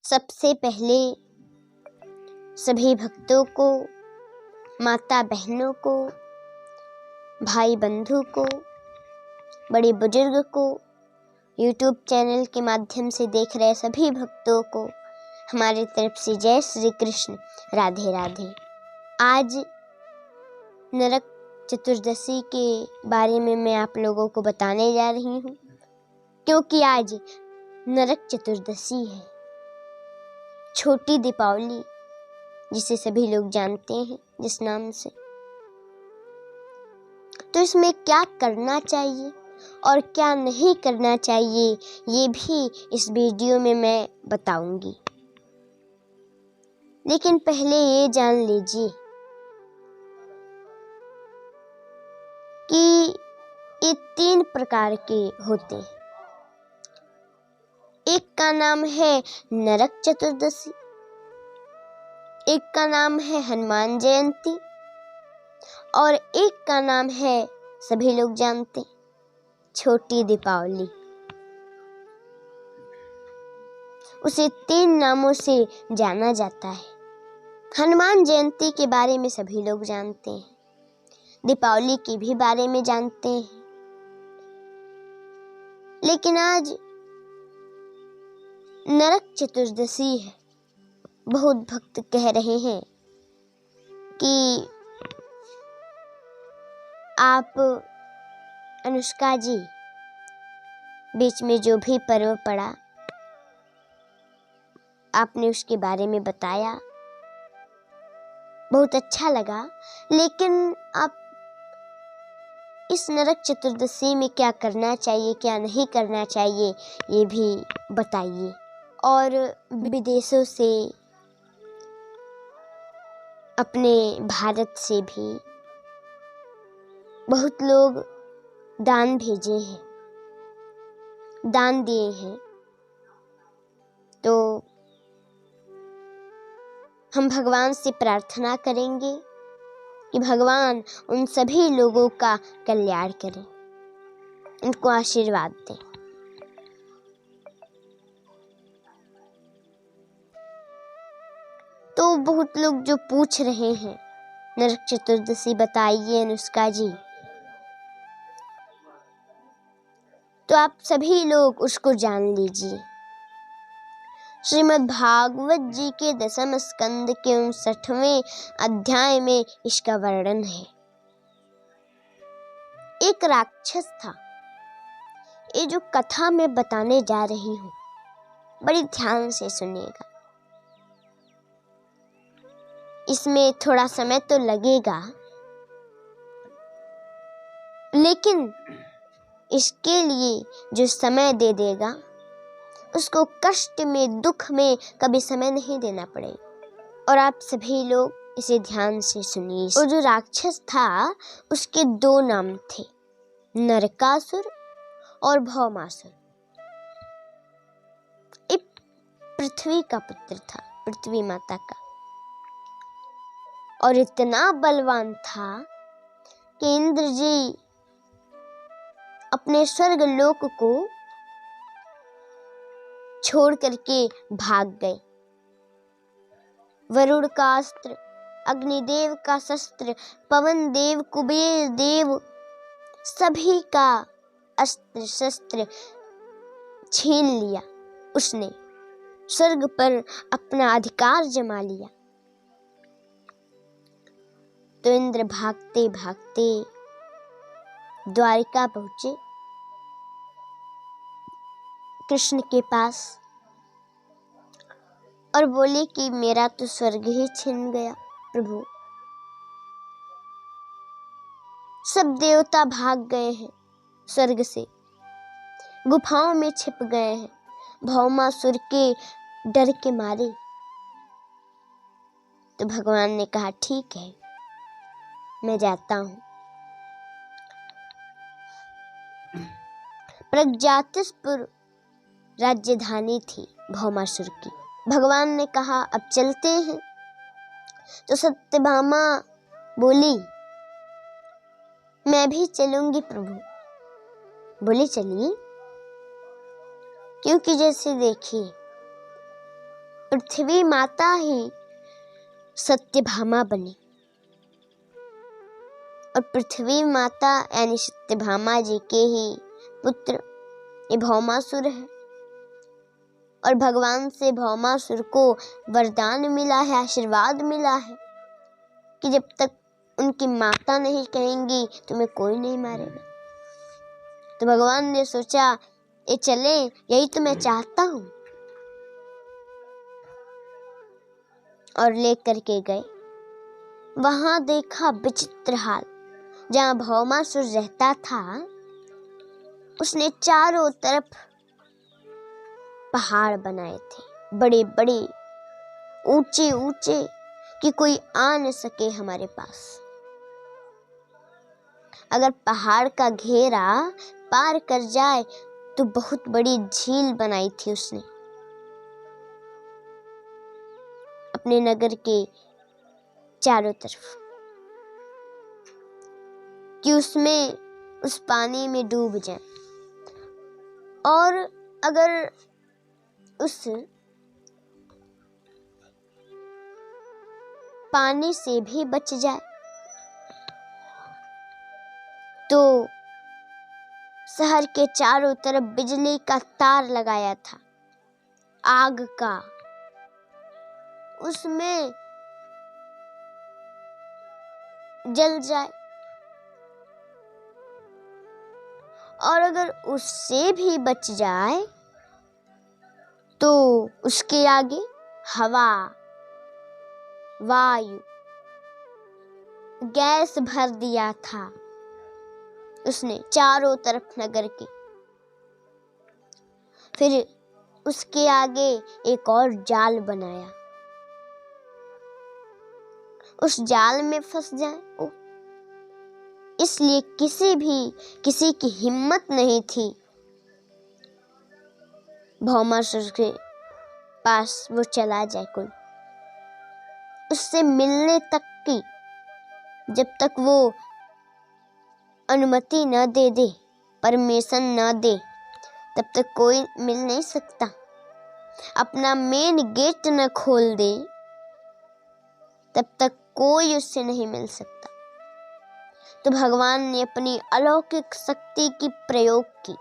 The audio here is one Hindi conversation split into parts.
सबसे पहले सभी भक्तों को, माता बहनों को, भाई बंधु को, बड़े बुजुर्ग को, YouTube चैनल के माध्यम से देख रहे सभी भक्तों को हमारी तरफ से जय श्री कृष्ण, राधे राधे। आज नरक चतुर्दशी के बारे में मैं आप लोगों को बताने जा रही हूँ, क्योंकि आज नरक चतुर्दशी है, छोटी दीपावली जिसे सभी लोग जानते हैं जिस नाम से। तो इसमें क्या करना चाहिए और क्या नहीं करना चाहिए ये भी इस वीडियो में मैं बताऊंगी। लेकिन पहले ये जान लीजिए कि ये 3 प्रकार के होते हैं। एक का नाम है नरक चतुर्दशी, एक का नाम है हनुमान जयंती और एक का नाम है, सभी लोग जानते हैं, छोटी दीपावली। उसे 3 नामों से जाना जाता है। हनुमान जयंती के बारे में सभी लोग जानते हैं, दीपावली के भी बारे में जानते हैं। लेकिन आज नरक चतुर्दशी है। बहुत भक्त कह रहे हैं कि आप अनुष्का जी बीच में जो भी पर्व पड़ा आपने उसके बारे में बताया, बहुत अच्छा लगा। लेकिन आप इस नरक चतुर्दशी में क्या करना चाहिए, क्या नहीं करना चाहिए ये भी बताइए। और विदेशों से, अपने भारत से भी बहुत लोग दान भेजे हैं, दान दिए हैं। तो हम भगवान से प्रार्थना करेंगे कि भगवान उन सभी लोगों का कल्याण करें, उनको आशीर्वाद दें। तो बहुत लोग जो पूछ रहे हैं नरक चतुर्दशी बताइए अनुष्का जी, तो आप सभी लोग उसको जान लीजिए। श्रीमद् भागवत जी के 10वें स्कंद के 59वें अध्याय में इसका वर्णन है। एक राक्षस था। ये जो कथा मैं बताने जा रही हूँ, बड़ी ध्यान से सुनिएगा। इसमें थोड़ा समय तो लगेगा, लेकिन इसके लिए जो समय दे देगा उसको कष्ट में, दुख में कभी समय नहीं देना पड़ेगा। और आप सभी लोग इसे ध्यान से सुनिए। वो जो राक्षस था उसके 2 नाम थे, नरकासुर और भौमासुर। एक पृथ्वी का पुत्र था, पृथ्वी माता का, और इतना बलवान था कि इंद्र जी अपने स्वर्ग लोक को छोड़ करके भाग गए। वरुण का अस्त्र, अग्निदेव का शस्त्र, पवन देव, कुबेर देव, सभी का अस्त्र शस्त्र छीन लिया। उसने स्वर्ग पर अपना अधिकार जमा लिया। तो इंद्र भागते भागते द्वारिका पहुंचे कृष्ण के पास और बोले कि मेरा तो स्वर्ग ही छिन गया प्रभु। सब देवता भाग गए हैं स्वर्ग से, गुफाओं में छिप गए हैं भौमासुर के डर के मारे। तो भगवान ने कहा ठीक है, मैं जाता हूं। प्रगजातिसपुर राजधानी थी भौमासुर की। भगवान ने कहा अब चलते हैं। तो सत्यभामा बोली मैं भी चलूंगी प्रभु। बोले चलिए, क्योंकि जैसे देखिए पृथ्वी माता ही सत्यभामा बनी और पृथ्वी माता यानी सत्यभामा जी के ही पुत्र ये भौमासुर है। और भगवान से भौमासुर को वरदान मिला है, आशीर्वाद मिला है कि जब तक उनकी माता नहीं कहेंगी तुम्हें कोई नहीं मारेगा। तो भगवान ने सोचा ये चले, यही तो मैं चाहता हूं, और लेकर के गए। वहां देखा विचित्र हाल। जहां भौमासुर रहता था उसने चारों तरफ पहाड़ बनाए थे, बड़े बड़े ऊंचे ऊंचे, कि कोई आ न सके हमारे पास। अगर पहाड़ का घेरा पार कर जाए तो बहुत बड़ी झील बनाई थी उसने अपने नगर के चारों तरफ, कि उसमें उस पानी में डूब जाए और अगर उस पानी से भी बच जाए तो शहर के चारों तरफ बिजली का तार लगाया था, आग का, उसमें जल जाए। और अगर उससे भी बच जाए तो उसके आगे हवा, वायु, गैस भर दिया था उसने चारों तरफ नगर के। फिर उसके आगे एक और जाल बनाया, उस जाल में फंस जाए। इसलिए किसी की हिम्मत नहीं थी भौमासुर के पास वो चला जाए, कोई उससे मिलने तक की, जब तक वो अनुमति न दे, परमिशन न दे, तब तक कोई मिल नहीं सकता। अपना मेन गेट न खोल दे तब तक कोई उससे नहीं मिल सकता। तो भगवान ने अपनी अलौकिक शक्ति की प्रयोग की,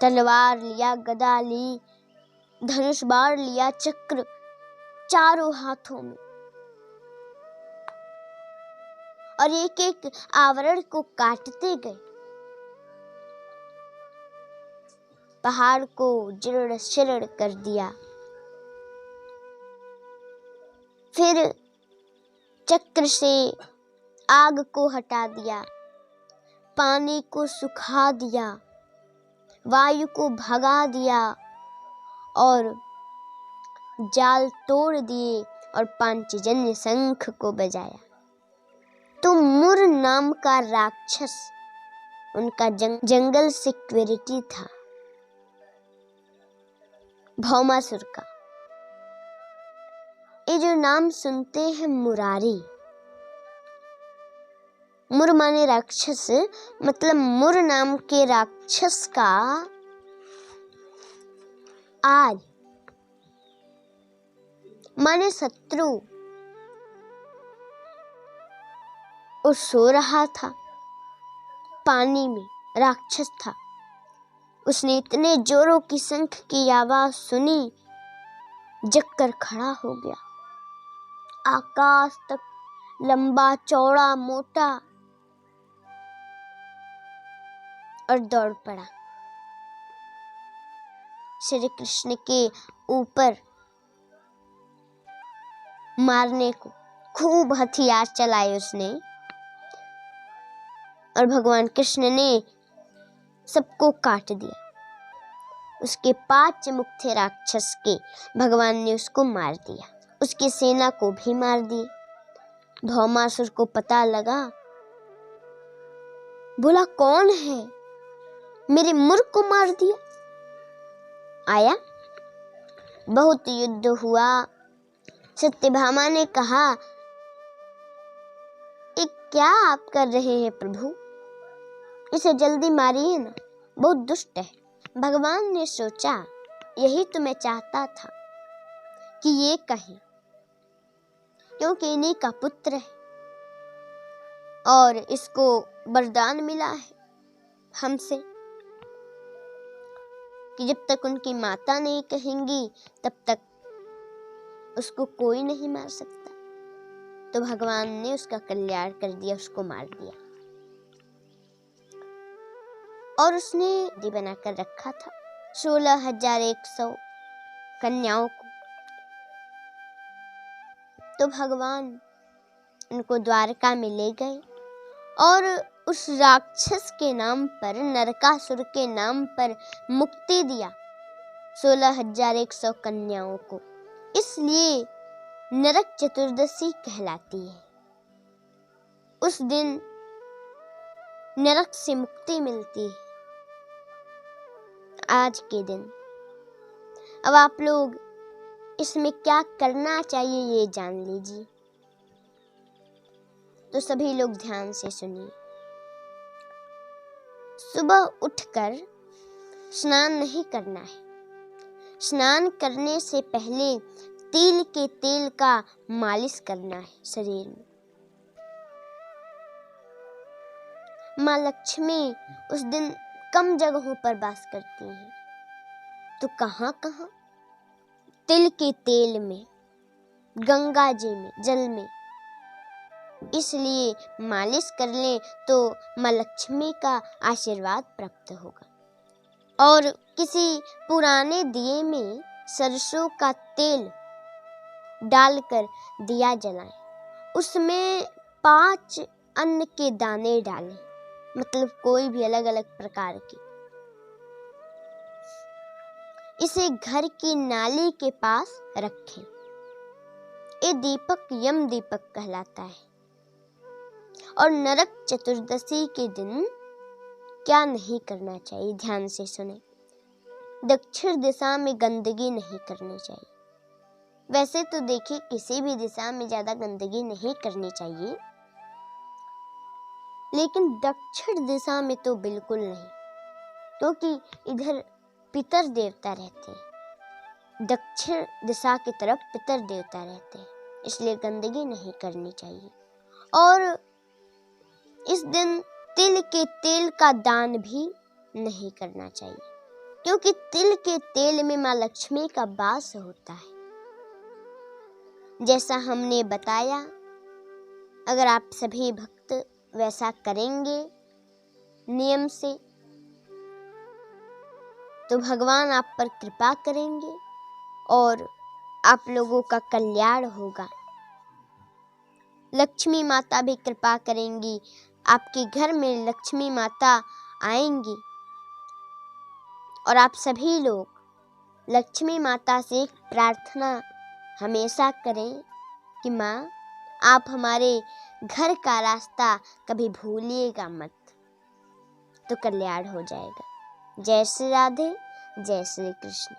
तलवार लिया, गदा ली, धनुष बाण लिया, चक्र चारों हाथों में, और एक एक आवरण को काटते गए, पहाड़ को जीर्ण शीर्ण कर दिया। फिर चक्र से आग को हटा दिया, पानी को सुखा दिया, वायु को भगा दिया और जाल तोड़ दिए और पांचजन्य शंख को बजाया। तो मुर नाम का राक्षस, उनका जंगल सिक्योरिटी था भौमासुर का। ये जो नाम सुनते हैं मुरारी, मुर माने राक्षस, मतलब मुर नाम के राक्षस का आज माने शत्रु, वो सो रहा था पानी में, राक्षस था। उसने इतने जोरों की शंख की आवाज सुनी, जगकर खड़ा हो गया, आकाश तक लंबा चौड़ा मोटा, और दौड़ पड़ा श्री कृष्ण के ऊपर मारने को। खूब हथियार चलाए उसने, और भगवान कृष्ण ने सबको काट दिया। उसके 5 मुख थे राक्षस के, भगवान ने उसको मार दिया, उसकी सेना को भी मार दिए। भौमासुर को पता लगा, बोला कौन है, मेरे मुर को मार दिया। आया, बहुत युद्ध हुआ। सत्यभामा ने कहा, ये क्या आप कर रहे हैं प्रभु, इसे जल्दी मारिए ना, बहुत दुष्ट है। भगवान ने सोचा यही तो मैं चाहता था कि ये कहें, क्योंकि इन्हीं का पुत्र है और इसको वरदान मिला है हमसे कि जब तक उनकी माता नहीं कहेंगी तब तक उसको कोई नहीं मार सकता। तो भगवान ने उसका कल्याण कर दिया, उसको मार दिया। और उसने दी बनाकर रखा था 16,100 कन्याओं को। तो भगवान उनको द्वारका में ले गए और उस राक्षस के नाम पर, नरकासुर के नाम पर मुक्ति दिया 16,100 कन्याओं को। इसलिए नरक चतुर्दशी कहलाती है। उस दिन नरक से मुक्ति मिलती है आज के दिन। अब आप लोग इसमें क्या करना चाहिए ये जान लीजिए। तो सभी लोग ध्यान से सुनिए। सुबह उठकर स्नान नहीं करना है। स्नान करने से पहले तिल के तेल का मालिश करना है शरीर में। माँ लक्ष्मी उस दिन कम जगहों पर वास करती हैं। तो कहाँ कहाँ? तिल के तेल में, गंगा जी में, जल में। इसलिए मालिश कर लें तो माँ लक्ष्मी का आशीर्वाद प्राप्त होगा। और किसी पुराने दिए में सरसों का तेल डालकर दिया जलाएं। उसमें 5 अन्न के दाने डालें, मतलब कोई भी अलग अलग प्रकार के। इसे घर की नाली के पास रखें। ये दीपक यम दीपक कहलाता है। और नरक चतुर्दशी के दिन क्या नहीं करना चाहिए, ध्यान से सुने। दक्षिण दिशा में गंदगी नहीं करनी चाहिए। वैसे तो देखिए किसी भी दिशा में ज्यादा गंदगी नहीं करनी चाहिए, लेकिन दक्षिण दिशा में तो बिल्कुल नहीं, क्योंकि इधर पितर देवता रहते हैं। दक्षिण दिशा की तरफ पितर देवता रहते हैं, इसलिए गंदगी नहीं करनी चाहिए। और इस दिन तिल के तेल का दान भी नहीं करना चाहिए, क्योंकि तिल के तेल में माँ लक्ष्मी का वास होता है। जैसा हमने बताया, अगर आप सभी भक्त वैसा करेंगे नियम से, तो भगवान आप पर कृपा करेंगे और आप लोगों का कल्याण होगा। लक्ष्मी माता भी कृपा करेंगी, आपके घर में लक्ष्मी माता आएंगी। और आप सभी लोग लक्ष्मी माता से एक प्रार्थना हमेशा करें कि माँ, आप हमारे घर का रास्ता कभी भूलिएगा मत, तो कल्याण हो जाएगा। जय श्री राधे, जय श्री कृष्ण।